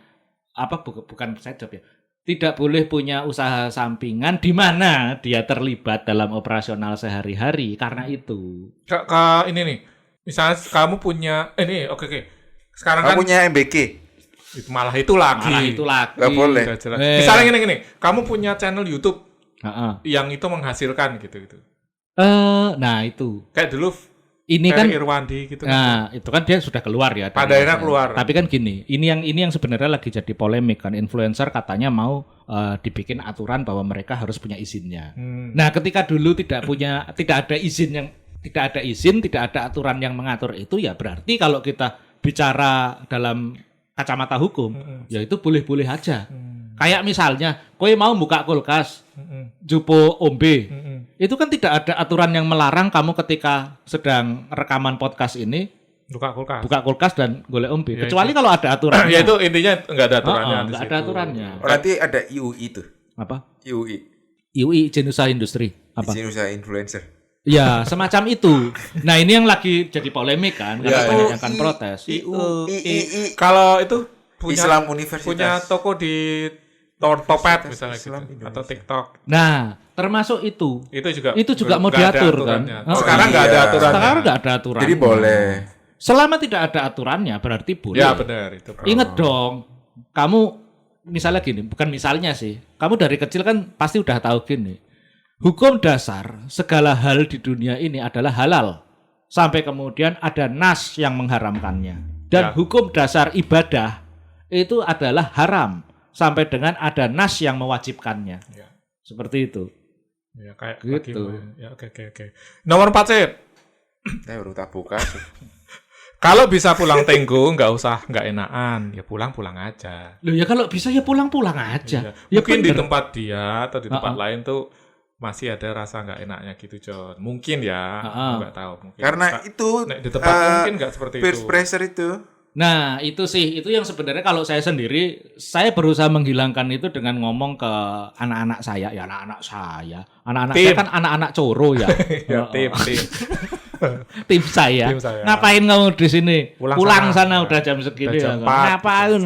bukan side job ya. Tidak boleh punya usaha sampingan di mana dia terlibat dalam operasional sehari-hari karena itu. ini nih. Misalnya kamu punya oke. Sekarang Kamu kan punya MBK. malah itu lagi. Nggak boleh. Udah jelas. Misalnya gini, kamu punya channel YouTube Heeh. yang itu menghasilkan gitu. Nah itu. Kayak dulu Ini kan Irwandi gitu. nah, itu kan dia sudah keluar ya. Pada dari akhirnya ASN. keluar. Tapi kan gini, ini yang sebenarnya lagi jadi polemik kan. Influencer katanya mau dibikin aturan bahwa mereka harus punya izinnya. Nah, ketika dulu tidak ada izin, tidak ada aturan yang mengatur itu, ya berarti kalau kita bicara dalam kacamata hukum, ya itu boleh-boleh aja. Kayak misalnya, kowe mau buka kulkas, jupo ombe, itu kan tidak ada aturan yang melarang kamu ketika sedang rekaman podcast ini Buka kulkas. buka kulkas dan golek ombe. Ya, Kecuali kalau ada aturannya. Ya itu intinya nggak ada aturannya. di Nggak situ. ada aturannya. Berarti ada IUI tuh. Apa? IUI. IUI izin usaha industri. Apa? Izin usaha influencer. Ya, semacam itu. Nah, ini yang lagi jadi polemik kan, karena Ya, banyak ya. yang kan protes. IUI. Kalau itu punya Islam Universitas. punya toko di Topet misalnya Islam gitu. Indonesia. Atau TikTok. Nah, termasuk itu. Itu juga mau nggak ada diatur kan. aturannya. Oh, Sekarang nggak ada iya. aturannya. Sekarang nggak ada aturan. Jadi boleh. Selama tidak ada aturannya berarti boleh. Ya benar itu. Ingat dong, kamu misalnya gini, bukan misalnya sih. Kamu dari kecil kan pasti udah tahu gini. Hukum dasar segala hal di dunia ini adalah halal. Sampai kemudian ada nas yang mengharamkannya. Dan Ya. hukum dasar ibadah itu adalah haram. Sampai dengan ada nas yang mewajibkannya. Ya. Seperti itu. Ya kayak gitu. Ya oke. Nomor 4 sih. Saya baru tak buka. Kalau bisa pulang tenggo, nggak enakan, ya pulang aja. Loh ya kalau bisa ya pulang aja. Iya. Ya Mungkin di bener. tempat dia atau di tempat lain tuh masih ada rasa nggak enaknya gitu, John. Mungkin ya, nggak tahu. Mungkin. Karena itu di tempat mungkin nggak seperti peer itu. pressure itu. Nah, itu yang sebenarnya kalau saya sendiri, saya berusaha menghilangkan itu dengan ngomong ke anak-anak saya. Ya anak-anak saya. Anak-anak saya kan anak-anak coro ya. Ya, tim. Tim saya. Ngapain kamu di sini? Pulang sana udah jam segini ya. Ngapain?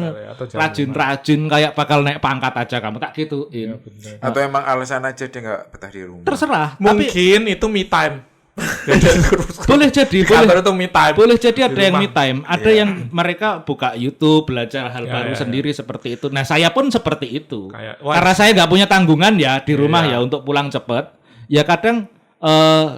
Rajin-rajin kayak bakal naik pangkat aja kamu, tak gituin. Ya, atau emang alasan aja dia nggak betah di rumah. Terserah. Mungkin itu me time. Boleh jadi, kantor itu me time. Boleh jadi ada yang me time, ada yang mereka buka YouTube, belajar hal baru sendiri seperti itu. Nah, saya pun seperti itu. Karena saya nggak punya tanggungan ya di rumah ya untuk pulang cepat. Ya kadang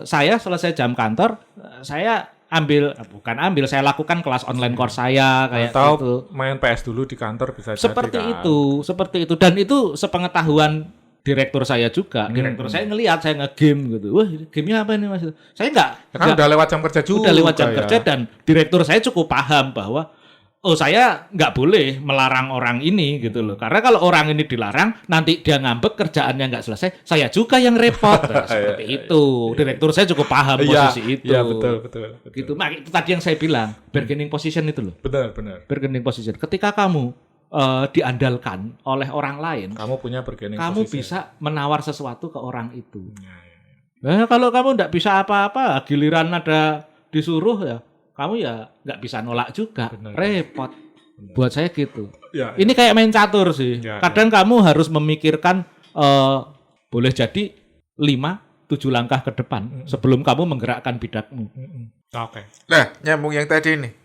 saya selesai jam kantor, saya saya lakukan kelas online course saya kayak atau gitu. Main PS dulu di kantor bisa Seperti jadi, seperti itu dan itu sepengetahuan direktur saya juga. Direktur saya ngelihat saya nge-game gitu. Wah, gamenya apa ini Mas? Saya enggak udah lewat jam kerja juga. Udah lewat jam kerja dan direktur saya cukup paham bahwa saya nggak boleh melarang orang ini gitu loh. Karena kalau orang ini dilarang, nanti dia ngambek kerjaannya nggak selesai, saya juga yang repot. Nah, seperti itu. Direktur saya cukup paham posisi itu. Iya, betul. Gitu. Nah, itu tadi yang saya bilang, bargaining position itu loh. Benar. Bargaining position. Ketika kamu diandalkan oleh orang lain, kamu punya bargaining kamu position. bisa menawar sesuatu ke orang itu. Nah, kalau kamu nggak bisa apa-apa, giliran ada disuruh ya, kamu ya nggak bisa nolak juga. Benar. Repot. Buat saya gitu. Ya. Ini kayak main catur sih. Kadang kamu harus memikirkan boleh jadi 5-7 langkah ke depan sebelum kamu menggerakkan bidakmu. Oke. Nah, nyambung yang tadi nih.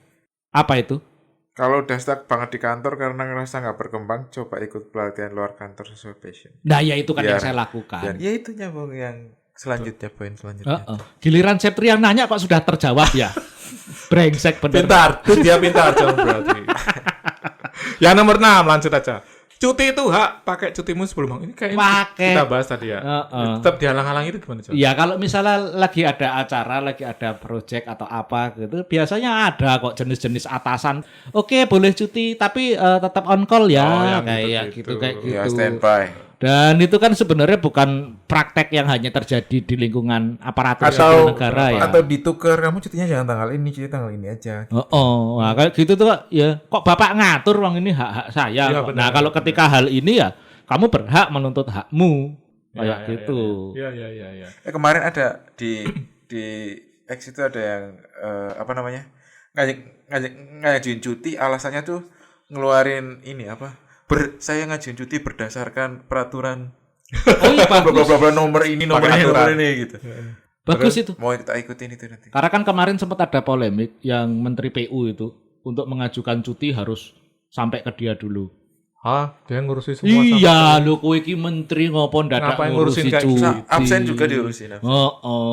Apa itu? Kalau udah stuck banget di kantor karena ngerasa nggak berkembang, coba ikut pelatihan luar kantor sesuai passion. Nah, ya itu kan yang saya lakukan. Ya itu nyambung yang selanjutnya, poin selanjutnya. Giliran Septri yang nanya kok sudah terjawab ya. Brengsek bener. Pintar, tuh dia pintar John berarti. Yang nomor 6 lanjut aja. Cuti itu hak, pakai cutimu sebelum ini kayak kita bahas tadi ya. Tetap dihalang-halang itu gimana John? Ya kalau misalnya lagi ada acara, lagi ada project atau apa gitu, biasanya ada kok jenis-jenis atasan. Oke, boleh cuti tapi tetap on call ya, kayak gitu. Ya, standby. Dan itu kan sebenarnya bukan praktek yang hanya terjadi di lingkungan aparatur sipil negara ya. Atau ditukar, kamu cutinya jangan tanggal ini, cuti tanggal ini aja. Nah, kayak gitu tuh ya. Kok Bapak ngatur uang ini hak saya. Ya, nah, kalau ketika hal ini ya kamu berhak menuntut hakmu. Kayak gitu. Iya. Kemarin ada di X itu ada yang ngajuin cuti, alasannya tuh ngeluarin ini apa? Saya ngajuin cuti berdasarkan peraturan. Oh iya, bagus. nomor ini gitu. Bagus itu. Mau kita ikutin itu nanti. Karena kan kemarin sempat ada polemik yang Menteri PU itu untuk mengajukan cuti harus sampai ke dia dulu. Dia ngurusi semua. Iya, lho kowe iki menteri ngopo ndadak ngurusin cuti. Absen juga diurusin.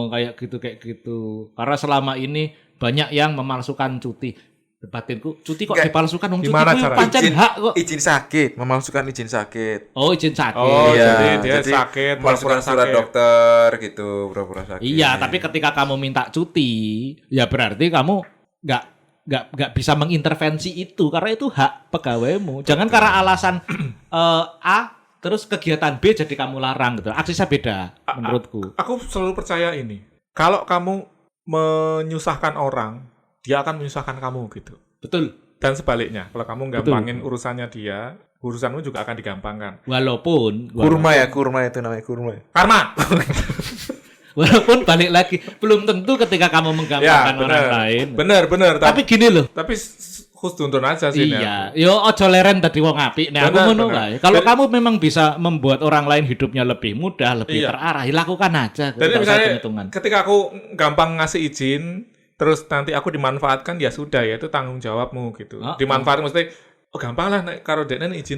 Kayak gitu. Karena selama ini banyak yang memalsukan cuti. Batinku, cuti kok dipalsukan cuti pancen hak kok. Izin sakit, memalsukan izin sakit. Oh, izin sakit. Oh, iya, jadi sakit, memalsukan surat dokter gitu, pura-pura sakit. Iya, tapi ketika kamu minta cuti, ya berarti kamu nggak bisa mengintervensi itu karena itu hak pegawaimu. Jangan karena alasan A terus kegiatan B jadi kamu larang gitu. Aksesnya beda menurutku. Aku selalu percaya ini. Kalau kamu menyusahkan orang, dia akan menyusahkan kamu gitu. Betul. Dan sebaliknya, kalau kamu gampangin urusannya dia, urusanmu juga akan digampangkan. Walaupun kurma itu namanya kurma. Karma. Walaupun balik lagi, belum tentu ketika kamu menggampangkan orang lain. Bener. Tapi gini loh. Tapi khusnudun aja sih. Iya. Yo ojo leren tadi wong apik. Nah, aku ngono wae. Kalau kamu memang bisa membuat orang lain hidupnya lebih mudah, lebih terarah, lakukan aja. Jadi misalnya ketika aku gampang ngasih izin, terus nanti aku dimanfaatkan, ya sudah ya, itu tanggung jawabmu gitu. Dimanfaatkan maksudnya gampang lah karo dekne izin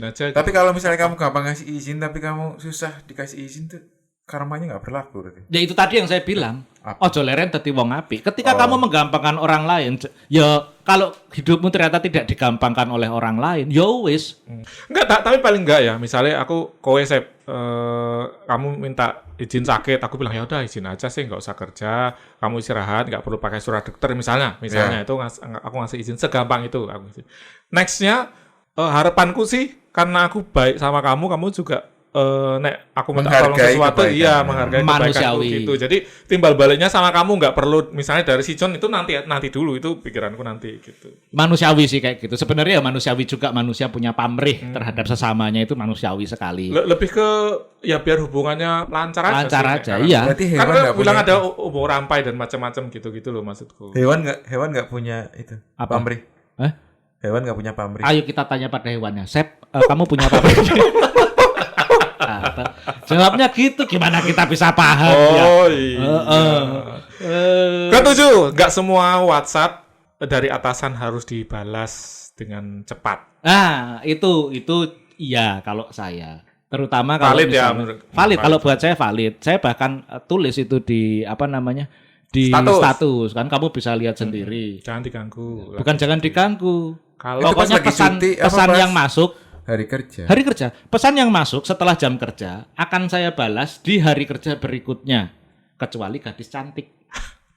aja. Tapi kalau misalnya kamu gampang ngasih izin tapi kamu susah dikasih izin tuh karmanya nggak berlaku berarti. Ya itu tadi yang saya bilang. Ojo leren dadi wong apik. Ketika kamu menggampangkan orang lain, ya kalau hidupmu ternyata tidak digampangkan oleh orang lain, ya wis. Enggak, tapi paling enggak ya. Misalnya kowe kamu minta izin sakit, aku bilang ya udah izin aja sih, nggak usah kerja, kamu istirahat, nggak perlu pakai surat dokter misalnya itu aku ngasih izin segampang itu. Nextnya harapanku sih karena aku baik sama kamu juga nek aku minta tolong sesuatu, menghargai kebaikanku gitu. Jadi timbal baliknya sama kamu nggak perlu misalnya dari si John itu nanti dulu, itu pikiranku nanti gitu. Manusiawi sih kayak gitu. Sebenarnya ya manusiawi juga, manusia punya pamrih terhadap sesamanya, itu manusiawi sekali. Lebih ke ya biar hubungannya lancar aja. Iya. Berarti hewan nggak bilang ada umur rampai dan macam-macam gitu loh maksudku. Hewan nggak punya itu pamrih. Hewan nggak punya pamrih. Ayo kita tanya pada hewannya. Sep, kamu punya pamrih? Jawabnya gitu, gimana kita bisa paham? Iya. Ketujuh, nggak semua WhatsApp dari atasan harus dibalas dengan cepat. Nah, itu iya kalau saya. Terutama kalau valid valid kalau buat saya valid. Saya bahkan tulis itu di di status kan, kamu bisa lihat sendiri. Jangan diganggu. Bukan jangan diganggu. Pokoknya pesan yang masuk hari kerja. Pesan yang masuk setelah jam kerja akan saya balas di hari kerja berikutnya, kecuali gadis cantik.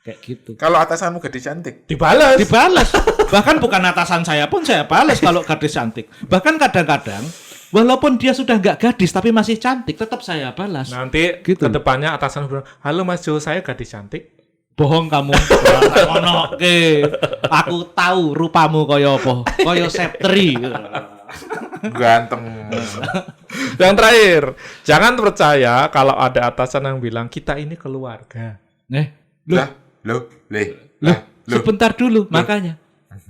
Kayak gitu. Kalau atasanmu gadis cantik, dibalas. Bahkan bukan atasan saya pun saya balas kalau gadis cantik. Bahkan kadang-kadang walaupun dia sudah nggak gadis tapi masih cantik, tetap saya balas. Nanti gitu. Kedepannya atasan bilang, "Halo Mas Jo, saya gadis cantik." Bohong kamu. Aku tahu rupamu koyo apa? Koyo Septri. Ganteng. Yang terakhir, jangan percaya kalau ada atasan yang bilang kita ini keluarga. Loh. Sebentar dulu, makanya.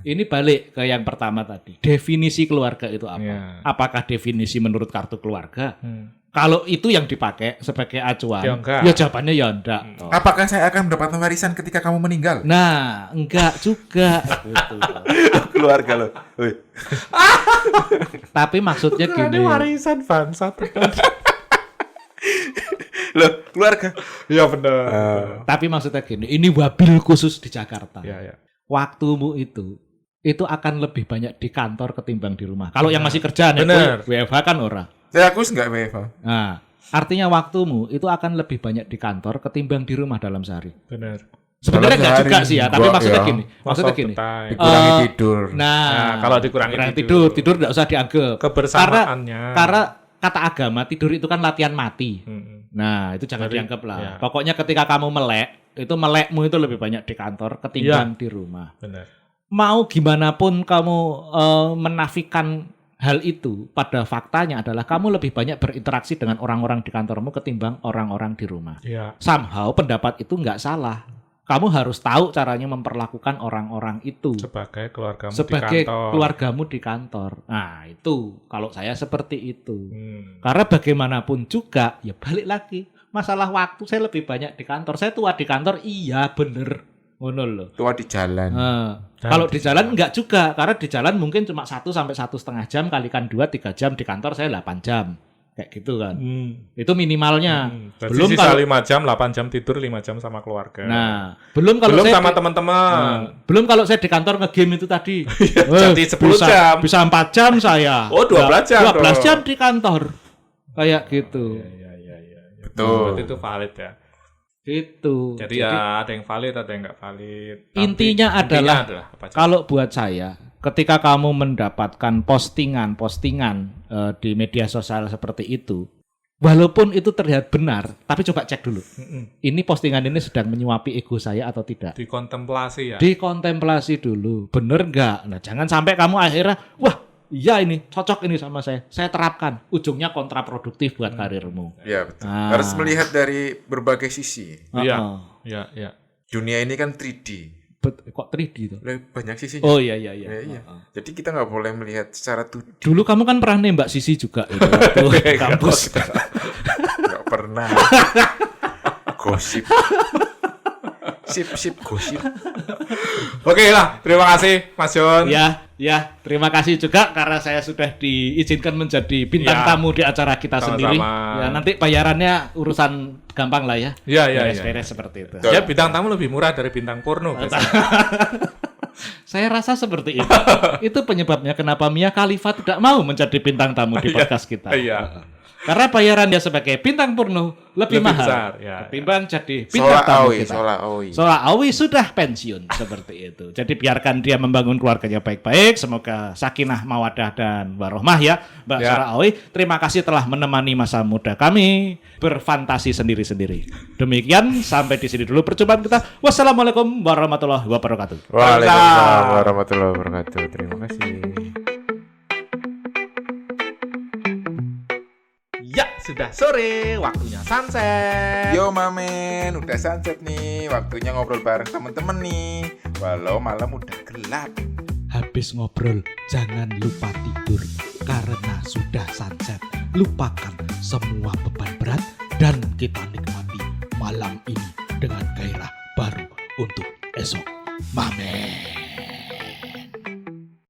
Ini balik ke yang pertama tadi. Definisi keluarga itu apa? Ya. Apakah definisi menurut kartu keluarga? Kalau itu yang dipakai sebagai acuan, ya jawabannya ya enggak. Apakah saya akan mendapatkan warisan ketika kamu meninggal? Nah, enggak juga. Gitu. Keluarga loh. Tapi maksudnya gini. Warisan bangsat. Loh, keluarga. Ya benar. Tapi maksudnya gini, ini wabil khusus di Jakarta. Ya. Waktumu itu akan lebih banyak di kantor ketimbang di rumah. Kalau yang masih kerja, WFH kan ora. Saya aku nggak WFH. Nah, artinya waktumu itu akan lebih banyak di kantor ketimbang di rumah dalam sehari. Benar. Sebenarnya nggak juga sih ya, tapi maksudnya gini. Dikurangi tidur. Nah, kalau dikurangi tidur nggak usah dianggap. Kebersamaannya. Karena kata agama tidur itu kan latihan mati. Nah, itu jangan dianggap lah. Ya. Pokoknya ketika kamu melekmu itu lebih banyak di kantor ketimbang di rumah. Benar. Mau gimana pun kamu menafikan hal itu, pada faktanya adalah kamu lebih banyak berinteraksi dengan orang-orang di kantormu ketimbang orang-orang di rumah. Ya. Somehow pendapat itu nggak salah. Kamu harus tahu caranya memperlakukan orang-orang itu sebagai keluargamu di kantor. Nah, itu kalau saya seperti itu. Karena bagaimanapun juga, ya balik lagi. Masalah waktu, saya lebih banyak di kantor. Saya tua di kantor, iya bener. Ngono loh. Tua di jalan. Kalau di jalan enggak juga, karena di jalan mungkin cuma 1 sampai 1,5 jam, kalikan 2-3 jam. Di kantor saya 8 jam. Kayak gitu kan. Itu minimalnya. Belum sisa kalau 5 jam, 8 jam tidur, 5 jam sama keluarga. Nah, belum kalau saya sama teman-teman. Belum kalau saya di kantor nge-game itu tadi. Jadi 10 jam. Bisa 4 jam saya. Oh, 12 jam. 12 jam di kantor. Kayak gitu. Iya. Betul. Itu valid ya. Gitu. Jadi ya ada yang valid, ada yang nggak valid. Intinya adalah kalau buat saya, ketika kamu mendapatkan postingan di media sosial seperti itu, walaupun itu terlihat benar, tapi coba cek dulu. Ini postingan ini sedang menyuapi ego saya atau tidak? Dikontemplasi ya. Dikontemplasi dulu, bener nggak? Nah, jangan sampai kamu akhirnya, wah. Iya ini cocok ini sama saya terapkan, ujungnya kontraproduktif buat karirmu. Iya betul. Harus melihat dari berbagai sisi. Iya. Dunia ini kan 3D. Kok 3D itu? Banyak sisinya. Oh iya. Jadi kita nggak boleh melihat secara 2D. Dulu kamu kan pernah nembak Sisi juga itu waktu kampus. Nggak pernah. Gosip. Sip gosip. Oke lah, terima kasih Mas Jon. Ya. Ya, terima kasih juga karena saya sudah diizinkan menjadi bintang tamu di acara kita sendiri. Ya, nanti bayarannya urusan gampang lah ya. Iya. Beres-beres seperti itu. Ya, bintang tamu lebih murah dari bintang porno biasanya. Saya rasa seperti itu. Itu penyebabnya kenapa Mia Khalifa tidak mau menjadi bintang tamu di podcast kita. Iya. Karena bayarannya sebagai bintang porno lebih mahal besar, ketimbang jadi bintang tamu kita. Sola Awi sudah pensiun seperti itu. Jadi biarkan dia membangun keluarganya baik-baik. Semoga sakinah, mawadah dan warohmah ya, Mbak Sola Awi. Terima kasih telah menemani masa muda kami berfantasi sendiri-sendiri. Demikian sampai di sini dulu perjumpaan kita. Wassalamualaikum warahmatullahi wabarakatuh. Waalaikumsalam warahmatullahi wabarakatuh. Terima kasih. Ya, sudah sore, waktunya sunset. Yo Mamen, udah sunset nih. Waktunya ngobrol bareng temen-temen nih. Walau malam udah gelap. Habis ngobrol, jangan lupa tidur. Karena sudah sunset. Lupakan semua beban berat dan kita nikmati malam ini dengan gairah baru untuk esok. Mamen.